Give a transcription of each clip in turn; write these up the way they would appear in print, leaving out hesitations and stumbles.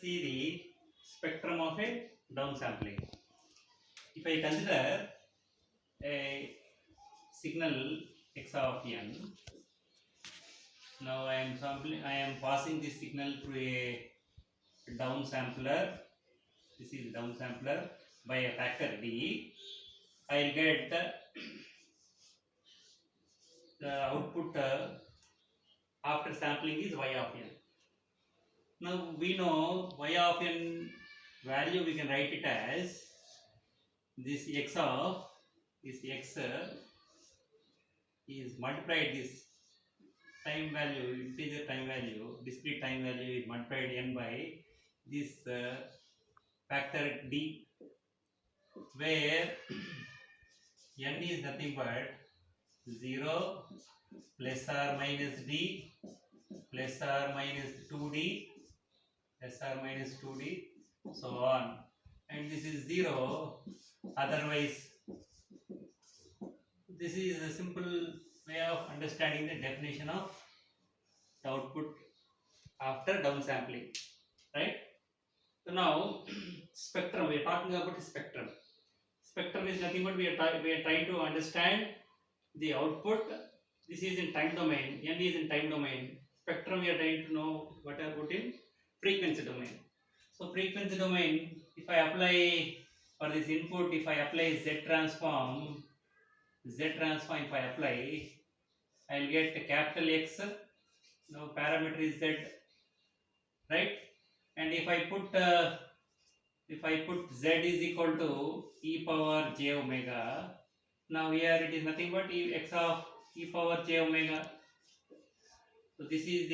see the spectrum of a downsampling. If I consider a signal x of n, now I am passing this signal through a downsampler. This is downsampler by a factor d. I will get the output after sampling is y of n. Now we know y of n value, we can write it as this x of this x is multiplied this time value, integer time value, discrete time value is multiplied n by this factor d, where n is nothing but 0 plus or minus d plus or minus 2d plus or minus 2d, so on, and this is 0 otherwise. This is a simple way of understanding the definition of the output after downsampling, right? So now spectrum, we are talking about spectrum. Spectrum is nothing but we are trying to understand the output. This is in time domain, n is in time domain. Spectrum, we are trying to know what about in frequency domain. So frequency domain, if I apply for this input, if I apply Z transform, if I apply, I will get a capital X. Now parameter is Z, right? And if I put Z is equal to e power j omega, now here it is nothing but x of e power j omega. So this is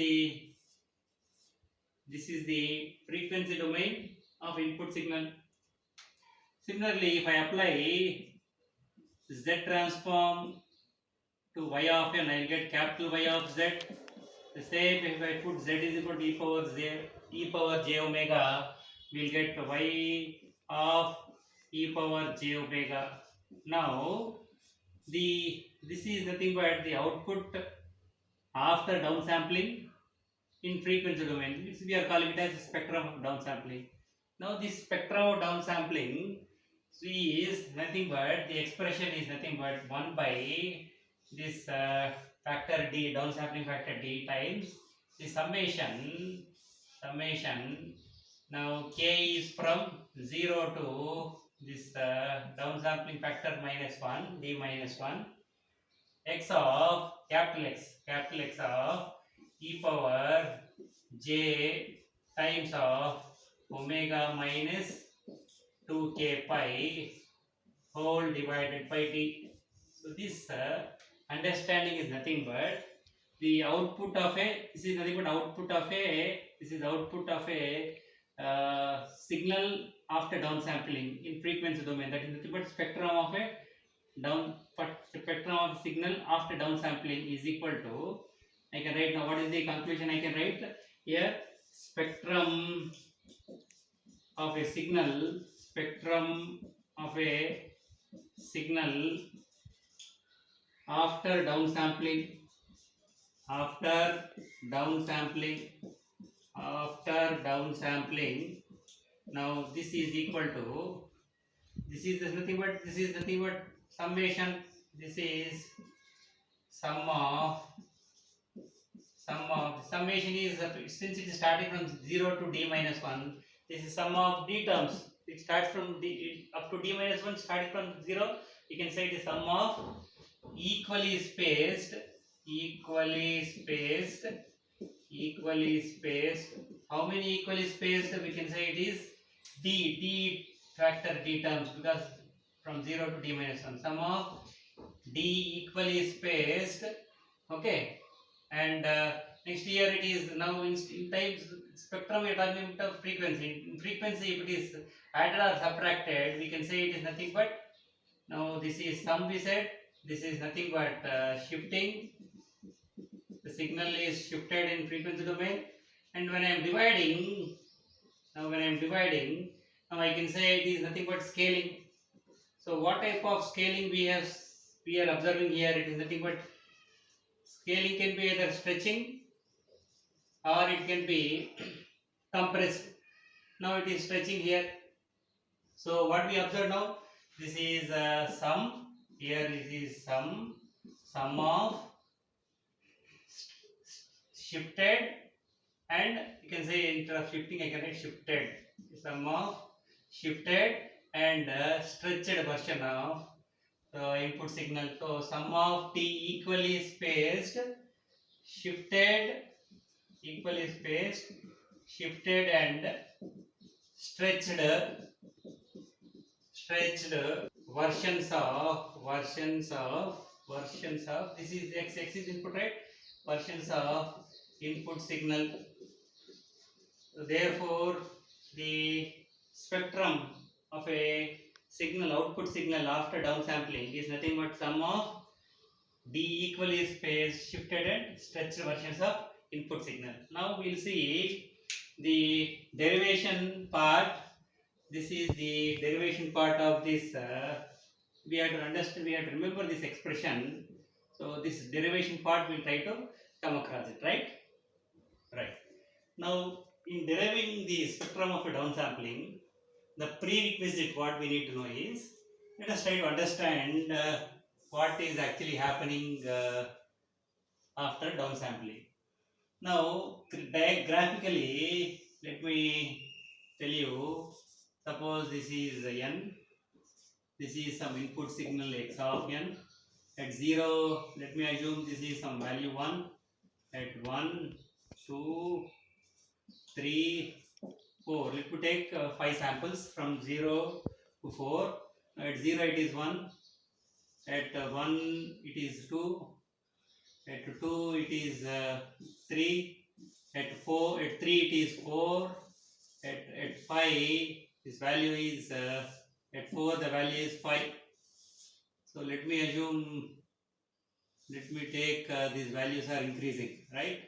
the frequency domain of input signal. Similarly, if I apply Z transform to y of n, I will get capital Y of Z. The same, if I put Z is equal to e power j omega, we will get y of e power j omega. Now this is nothing but the output after downsampling in frequency domain. This we are calling it as spectrum of downsampling. Now this spectrum of downsampling is nothing but the expression is nothing but 1 by this factor d, downsampling factor d, times the summation. Now k is from 0 to this downsampling factor minus 1, d minus 1, x of capital X of e power j times of omega minus 2k pi whole divided by d. So this understanding is nothing but the output of a, this is nothing but output of a signal after downsampling in frequency domain. That is nothing but spectrum of a spectrum of signal after downsampling is equal to, I can write now, what is the conclusion I can write here? Spectrum of a signal after downsampling. Now this is equal to, this is nothing but summation. This is sum of summation is, since it is starting from 0 to d minus 1, this is sum of d terms. It starts from d up to d minus 1, starting from 0. You can say it is sum of equally spaced. How many equally spaced? We can say it is d factor d terms, because from 0 to d minus 1, sum of d equally spaced. Okay, and next here it is now in times spectrum we are talking about frequency. In frequency, if it is added or subtracted, we can say it is nothing but, now this is sum we said, this is nothing but shifting. The signal is shifted in frequency domain, and when I am dividing, now I can say it is nothing but scaling. So what type of scaling we are observing here? It is nothing but scaling can be either stretching or it can be compressed. Now it is stretching here. So what we observe now, this is sum, here it is sum of shifted, and you can say instead of shifting I can write shifted, sum of shifted and stretched version of the input signal. So sum of t equally spaced, shifted, equally spaced, shifted and stretched versions of this is x is input, right? Versions of input signal. Therefore the spectrum of a signal, output signal after downsampling, is nothing but sum of d equally spaced, shifted and stretched versions of input signal. Now we will see the derivation part. This is the derivation part of this. We have to understand, we have to remember this expression. So this derivation part we will try to come across it, right? Right. Now in deriving the spectrum of a downsampling, the prerequisite what we need to know is, let us try to understand what is actually happening after downsampling. Now graphically, let me tell you, suppose this is n, this is some input signal x of n. At 0, let me assume this is some value 1. At 1, 2, 3, 4. Let me take 5 samples from 0 to 4. At 0 it is 1. At 1 it is 2. At 2 it is 3. At 4, at 3 it is 4. At 5 this value is at 4 the value is 5. So let me assume, let me take these values are increasing, right?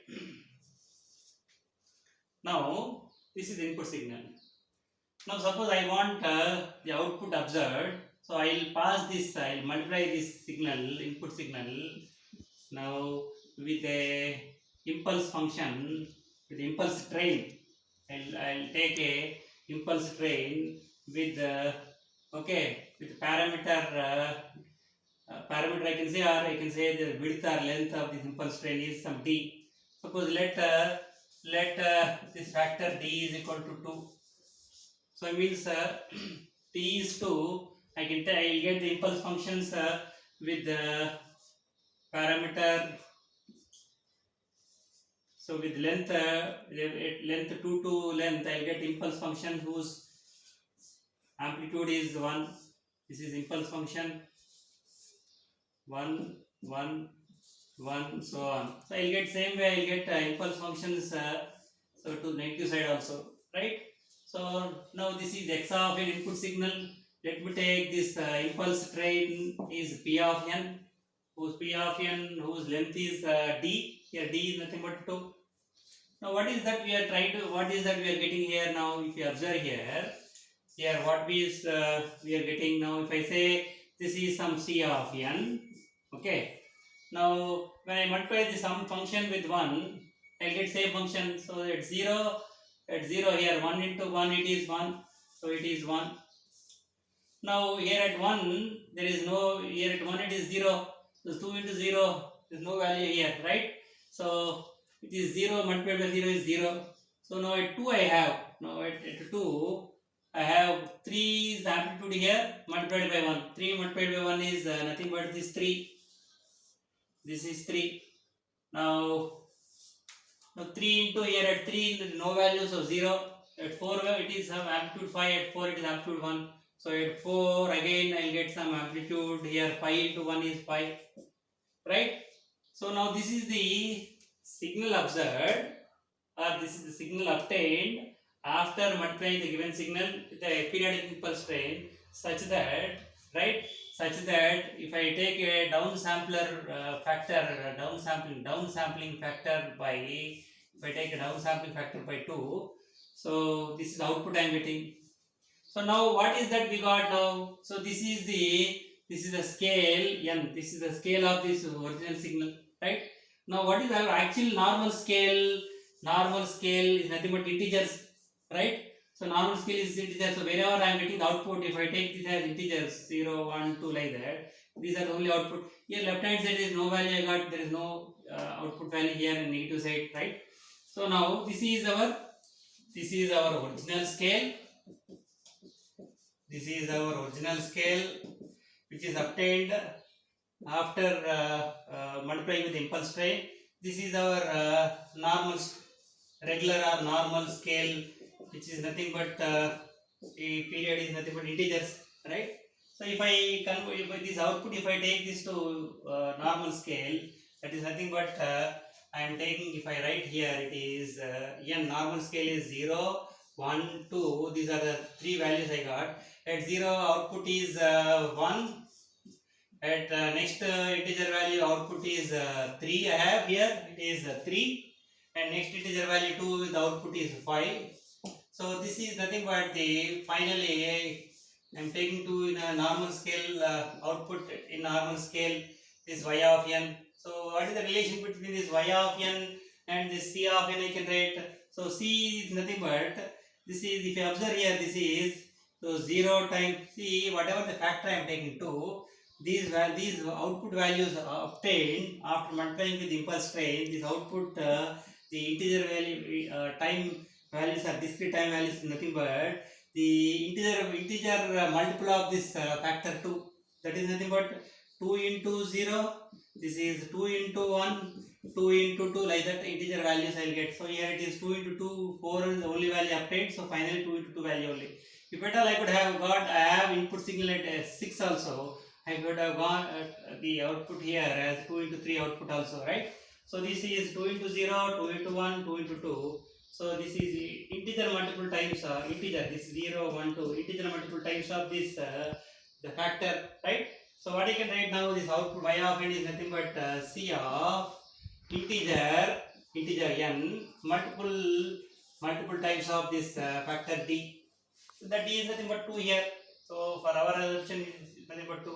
Now this is input signal. Now suppose I want the output observed, so I will pass this, I will multiply this signal, input signal, now with a impulse function, with impulse train. I'll take a impulse train with okay, with parameter parameter I can say, or I can say the width or length of this impulse train is some d. Suppose let this factor d is equal to 2. So it means t is 2. I will get the impulse functions with the parameter. So with length length 2 to length, I will get impulse function whose amplitude is 1. This is impulse function 1, 1, 1, so on. So I will get same way, I will get impulse functions so to negative side also, right? So now this is x of an input signal. Let me take this impulse train is p of n, whose p of n whose length is d. Here d is nothing but 2. Now what is that we are trying to, what is that we are getting here now? If you observe here what we are getting now, if I say this is some c of n, okay. Now when I multiply the sum function with 1, I will get same function. So at 0 here 1 into 1 it is 1, so it is 1. Now here at 1 there is no, here at 1 it is 0, so 2 into 0 there is no value here, right? So it is 0 multiplied by 0 is 0. So now at 2 I have, now at 2 I have 3 is amplitude here multiplied by 1. 3 multiplied by 1 is nothing but this 3. This is 3. Now 3 into here at 3 no value, so 0. At 4 it is some amplitude 5. At 4 it is amplitude 1. So at 4 again I will get some amplitude here. 5 into 1 is 5. Right? So now this is the signal observed, or this is the signal obtained after multiplying the given signal with the periodic impulse train, such that, right, such that if I take a downsampler factor, downsampling factor by, if I take a downsampling factor by 2, so this is the output I am getting. So now what is that we got now? So this is the scale n, this is the scale of this original signal, right? Now what is our actual normal scale? Normal scale is nothing but integers, right? So normal scale is integer. So wherever I am getting the output, if I take this as integers 0, 1, 2 like that, these are the only output. Here left hand side is no value I got. There is no output value here in negative side, right? So now this is our original scale. This is our original scale, which is obtained after multiplying with impulse train. This is our regular or normal scale, which is nothing but the period is nothing but integers, right? So if I convert this output, if I take this to normal scale, that is nothing but I am taking, if I write here, it is n normal scale is 0, 1, 2. These are the three values I got. At 0 output is 1. At next integer value output is 3. I have here, it is 3. And next integer value 2 with output is 5. So this is nothing but the finally I am taking to in a normal scale output in normal scale is y of n. So what is the relation between this y of n and this c of n I can write? So c is nothing but this is, if you observe here, this is so 0 times c, whatever the factor I am taking to, these output values are obtained after multiplying with impulse train. This output the integer value time values are discrete time values, nothing but the integer multiple of this factor 2, that is nothing but 2 into 0, this is 2 into 1, 2 into 2, like that integer values I will get. So here it is 2 into 2, 4 is the only value obtained, so finally 2 into 2 value only. If at all I could have got, I have input signal at 6 also, I could have gone the output here as 2 into 3 output also, right? So this is 2 into 0, 2 into 1, 2 into 2. So this is the integer multiple times integer, this 0, 1, 2, integer multiple times of this the factor, right? So what I can write now, this output y of n is nothing but c of integer n multiple times of this factor d. So that d is nothing but 2 here. So for our assumption is nothing but 2,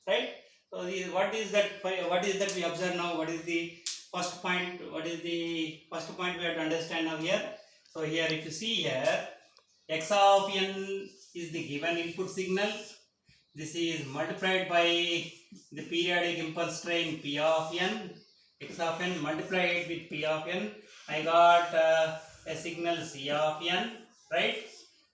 right? So what is that we observe now? What is the first point? What is the first point we have to understand now here? So here, if you see here, x of n is the given input signal. This is multiplied by the periodic impulse train p of n. X of n multiplied with p of n. I got a signal c of n, right?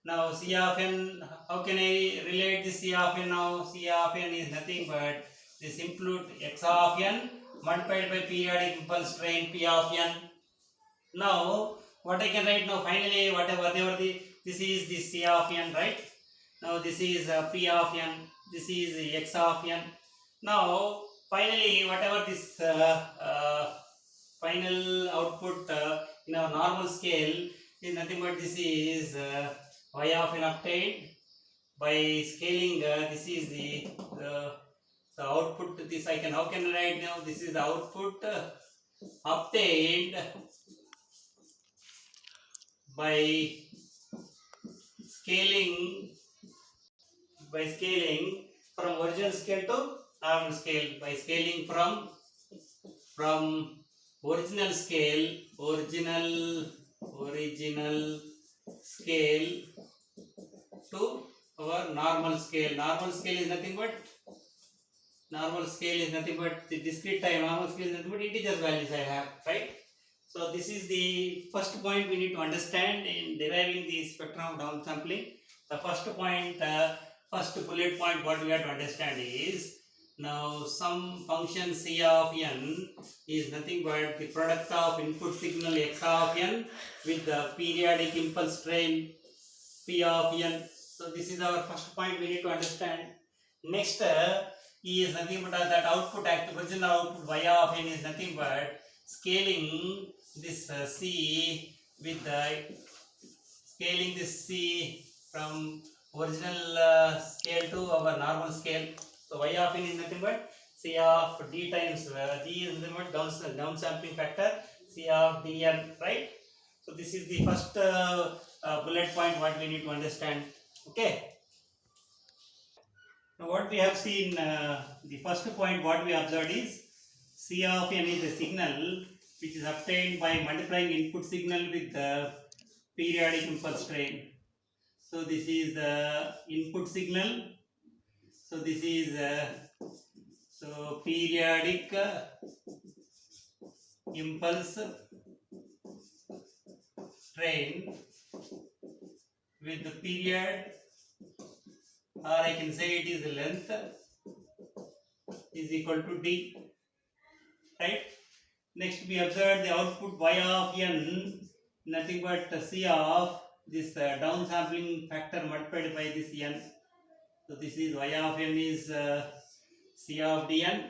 Now c of n, how can I relate this c of n now? C of n is nothing but this include x of n multiplied by periodic impulse train p of n. Now what I can write now, finally whatever this is the c of n, right? Now this is p of n, this is x of n. Now finally whatever this final output in our normal scale is nothing but this is y of n obtained by scaling. This is the output. This I can, how can I write now? This is the output obtained by scaling from original scale to normal scale, by scaling from original scale to our normal scale. Normal scale is nothing but the discrete time. Normal scale is nothing but integer values I have, right? So this is the first point we need to understand in deriving the spectrum of downsampling. The first point, first bullet point, what we have to understand is, now some function c of n is nothing but the product of input signal x of n with the periodic impulse train p of n. So this is our first point we need to understand. Next is nothing but that output, original output y of n is nothing but scaling this c with scaling this c from original scale to our normal scale. So y of n is nothing but c of d times d is nothing but downsampling factor c of dn, right? So this is the first bullet point what we need to understand. Okay. Now what we have seen, the first point what we observed is c of n is a signal which is obtained by multiplying input signal with the periodic impulse train. So this is the input signal. So this is so periodic impulse train with the period, or I can say it is length, is equal to d, right? Next we observe the output y of n, nothing but c of this downsampling factor multiplied by this n. So this is y of n is c of dn,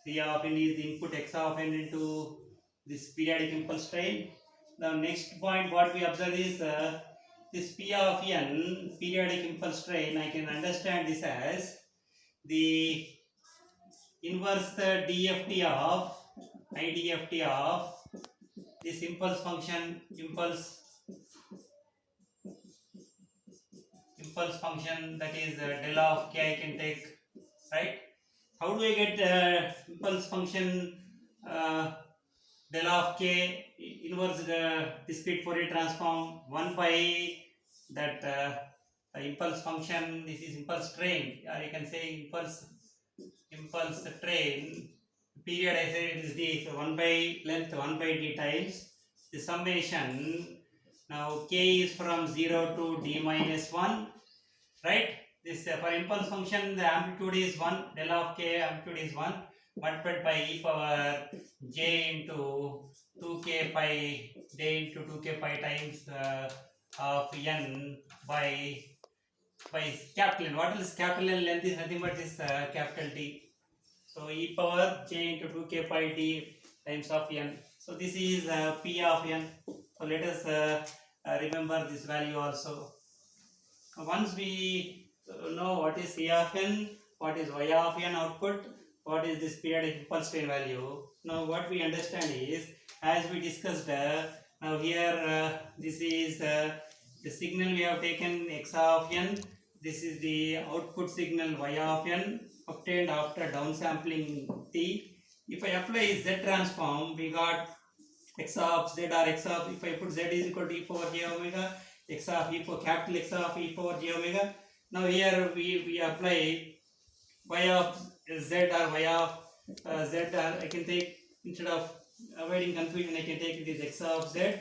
c of n is the input x of n into this periodic impulse train. Now next point what we observe is this p of n, periodic impulse train, I can understand this as the inverse DFT of IDFT of this impulse function, impulse function, that is del of k I can take, right? How do I get impulse function del of k inverse discrete Fourier transform 1 by that impulse function? This is impulse train, or you can say impulse train. Period I say it is d, so 1 by length 1 by d times the summation. Now k is from 0 to d minus 1, right? This for impulse function the amplitude is 1, del of k amplitude is 1, multiplied by e power j into 2k pi, j into 2k pi times of n by capital N. What is capital N? Length is nothing but this capital T. So e power j into 2k pi d times of n. So this is p of n. So let us remember this value also. Once we know what is c of n, what is y of n output, what is this periodic impulse train value, now what we understand is, as we discussed, now here this is the signal we have taken x of n, this is the output signal y of n obtained after downsampling t. If I apply z transform, we got x of z, or x of, if I put z is equal to e power j omega, x of e power capital X of e power j omega. Now here we apply y of z or y of z, or I can take, instead of avoiding confusion, I can take it is x of z.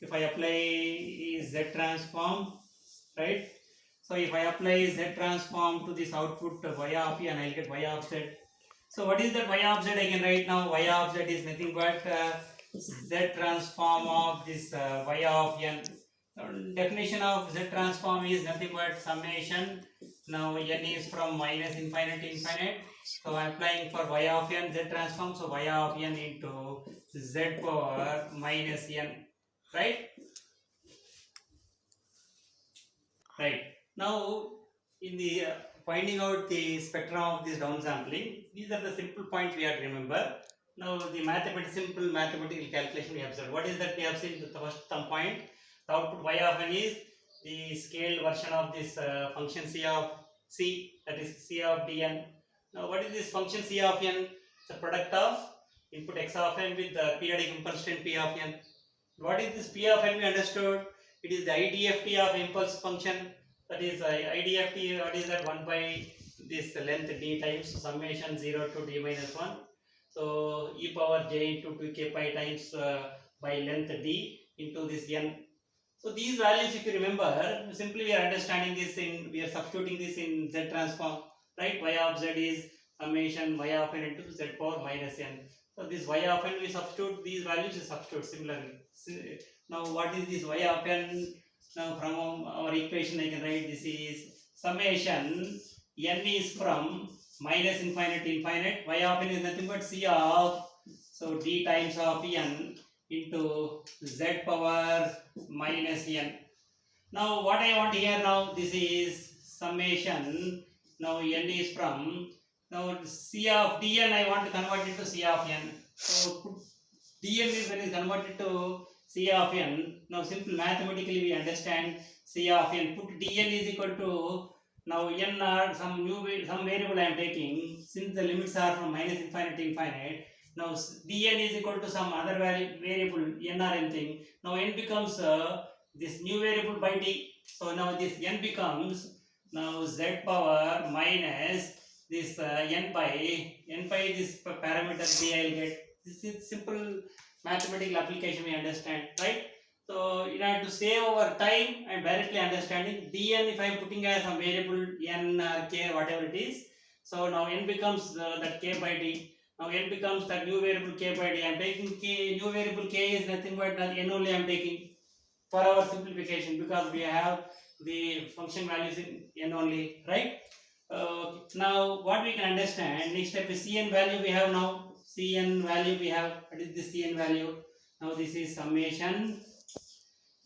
If I apply z transform, right? So if I apply z transform to this output y of n, I will get y of z. So what is that y of z? I can write now y of z is nothing but z transform of this y of n. Definition of z transform is nothing but summation. Now n is from minus infinite to infinite. So I am applying for y of n z transform. So y of n into z power minus n, right? Right. Now in the finding out the spectrum of this downsampling, these are the simple points we have to remember. Now the simple mathematical calculation we have observed. What is that we have seen? The first term point, the output y of n is the scaled version of this function c of c, that is c of dn. Now what is this function c of n? It's a product of input x of n with the periodic impulse train p of n. What is this p of n? We understood it is the IDFT of impulse function, that is IDFT. What is that? 1 by this length d times summation 0 to d minus 1. So e power j into 2k pi times by length d into this n. So these values, if you remember, simply we are understanding this in, we are substituting this in z transform, right? Y of z is summation y of n into z power minus n. So this y of n we substitute, these values we substitute similarly. Now what is this y of n? Now from our equation I can write this is summation n is from minus infinite to infinite, y of n is nothing but c of, so d times of n into z power minus n. Now what I want here now, this is summation, now n is from, now c of dn I want to convert it to c of n. So put dn is when is converted to c of n. Now simple mathematically we understand c of n. Put dn is equal to, now n are some variable I am taking, since the limits are from minus infinite to infinite. Now dn is equal to some other variable n or anything. Now n becomes this new variable by d. So now this n becomes now z power minus this n by this parameter d I will get. This is simple mathematical application we understand, right? So in order to save our time, I am directly understanding dn if I am putting as some variable n or k whatever it is. So now n becomes that k by d. Now n becomes that new variable k by d. I am taking k, new variable k is nothing but that n only I am taking for our simplification because we have the function values in n only, right? Now what we can understand, next step is cn value we have now. Cn value we have, what is the cn value? Now this is summation.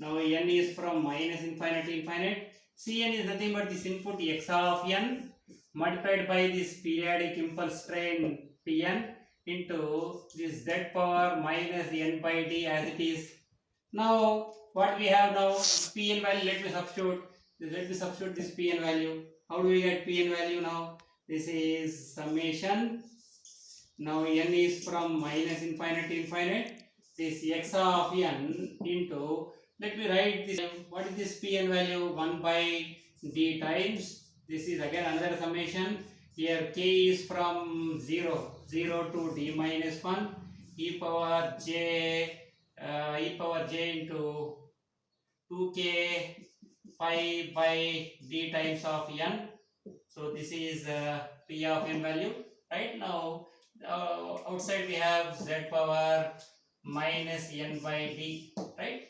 Now n is from minus infinite to infinite. Cn is nothing but this input x of n multiplied by this periodic impulse train Pn into this z power minus n by d as it is. Now what we have now, Pn value, let me substitute this Pn value. How do we get Pn value now? This is summation. Now n is from minus infinite to infinite. This x of n into, let me write this, what is this Pn value? 1 by d times, this is again another summation. Here k is from 0 to d minus 1 e power j into 2k pi by d times of n. So this is p of n value. Right now outside we have z power minus n by d. Right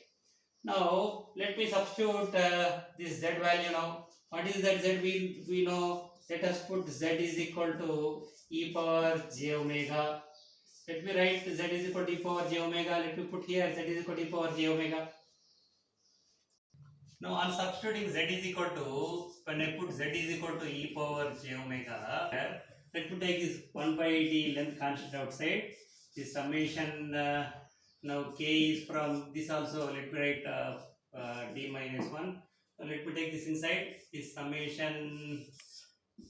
now let me substitute this z value now. What is that z? We know. Let us put z is equal to e power j omega. Let me write z is equal to e power j omega. Let me put here z is equal to e power j omega. Now on substituting z is equal to, when I put z is equal to e power j omega, let me take this 1 by d length constant outside. This summation, now k is from this also, let me write d minus 1. So let me take this inside. This summation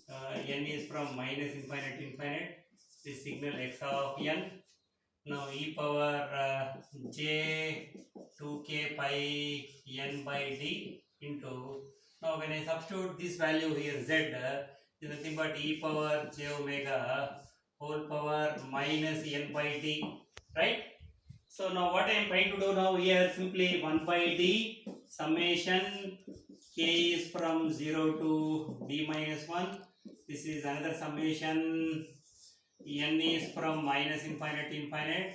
n is from minus infinite to infinite. This signal x of n. Now e power j 2k pi n by d into, now when I substitute this value here z is nothing but e power j omega whole power minus n by d, right? So now what I am trying to do now here, simply 1 by d summation k is from 0 to d minus 1. This is another summation n is from minus infinite to infinite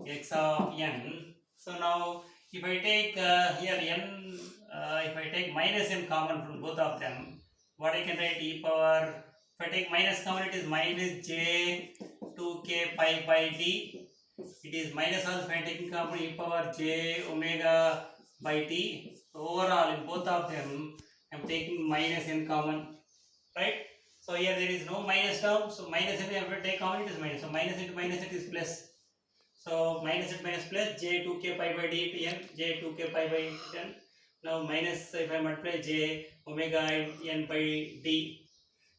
x of n. So now if I take here n, if I take minus n common from both of them, what I can write e power, if I take minus common, it is minus j 2k pi by d. It is minus also, if I am taking common, e power j omega by t. So overall in both of them I am taking minus n common, right? So here there is no minus term, so minus n, if I take common, it is minus. So minus into minus it is plus. So minus it minus plus j 2k pi by d to n, j 2k pi by n. Now minus, if I multiply j omega n by d.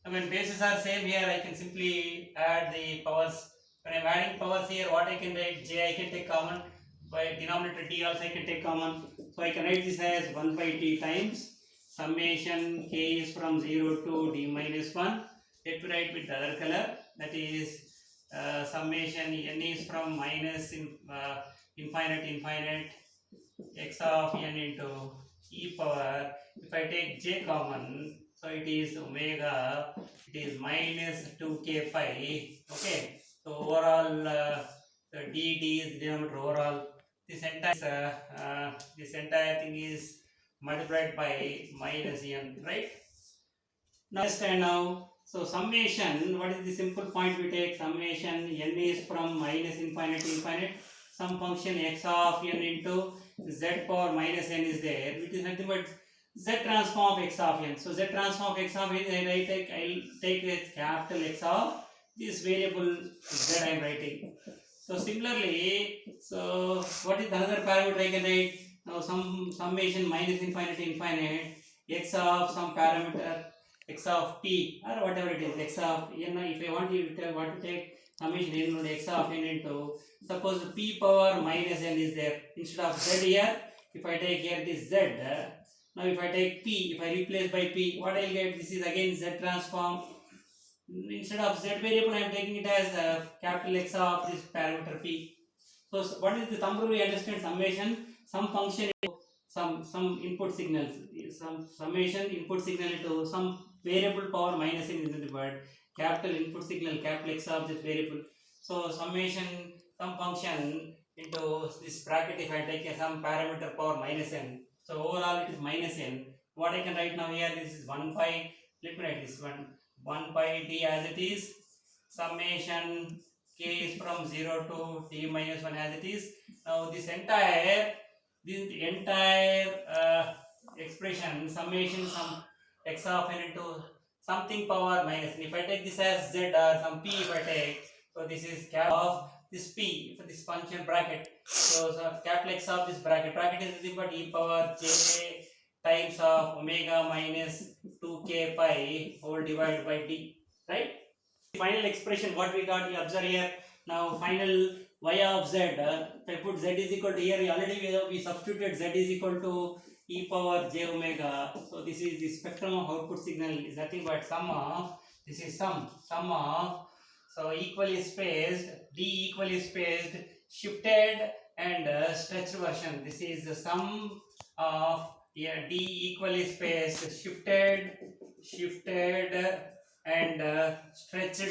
Now when bases are same here, I can simply add the powers. When I am adding powers here, what I can write, j I can take common, by denominator d also I can take common. So I can write this as 1 by d times summation k is from 0 to d minus 1. Let me write with the other color, that is summation n is from minus infinite to infinite x of n into e power, if I take j common, so it is omega, it is minus 2k pi. Okay, so overall the d is the denominator overall. This entire thing is multiplied by minus n, right? Now understand now. So summation, what is the simple point we take? Summation n is from minus infinite to infinite. Some function x of n into z power minus n is there, which is nothing but z transform of x of n. So z transform of x of n, I'll take with capital X of this variable z I am writing. So similarly, so what is the other parameter I can write? Now some summation minus infinite to infinite x of some parameter x of p or whatever it is, x of n. If I want to take summation n x of n into, suppose p power minus n is there, instead of z here, if I take here this z, Now if I take P, if I replace by P, what I'll get? This is again Z transform. Instead of Z variable, I am taking it as capital X of this parameter P. So what is the thumb rule? We understand summation, some function, some input signals, some summation input signal into some variable power minus n is the word. Capital input signal, capital X of this variable. So summation, some function into this bracket. If I take some parameter power minus n, so overall it is minus n. What I can write now here, this is 1 pi. Let me write this one. 1 pi d as it is, summation k is from 0 to t minus 1 as it is. Now this entire expression, summation some x of n into something power minus n. If I take this as z or some p, if I take, so this is cap of this p for this function bracket. So capital X of this bracket is nothing but e power j times of omega minus 2k pi whole divided by d, right? Final expression what we got, you observe here. Now final y of z, if I put z is equal to, here we substituted z is equal to e power j omega. So this is the spectrum of output signal is nothing but sum of, this is sum of, so equally spaced, d equally spaced, shifted and stretched version. This is the sum of, yeah, d equally spaced, shifted and stretched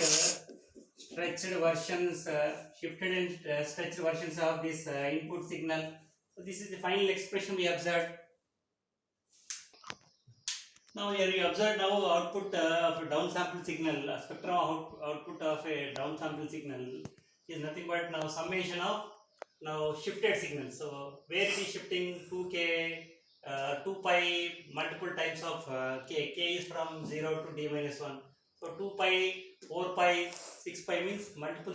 versions, shifted and stretched versions of this input signal. So this is the final expression we observed. Now here we observe now output of a downsample signal, spectrum output of a downsample signal is nothing but now summation of now shifted signal. So where it is shifting 2k, 2 pi multiple times of k is from 0 to d minus 1. So 2 pi, 4 pi, 6 pi means multiple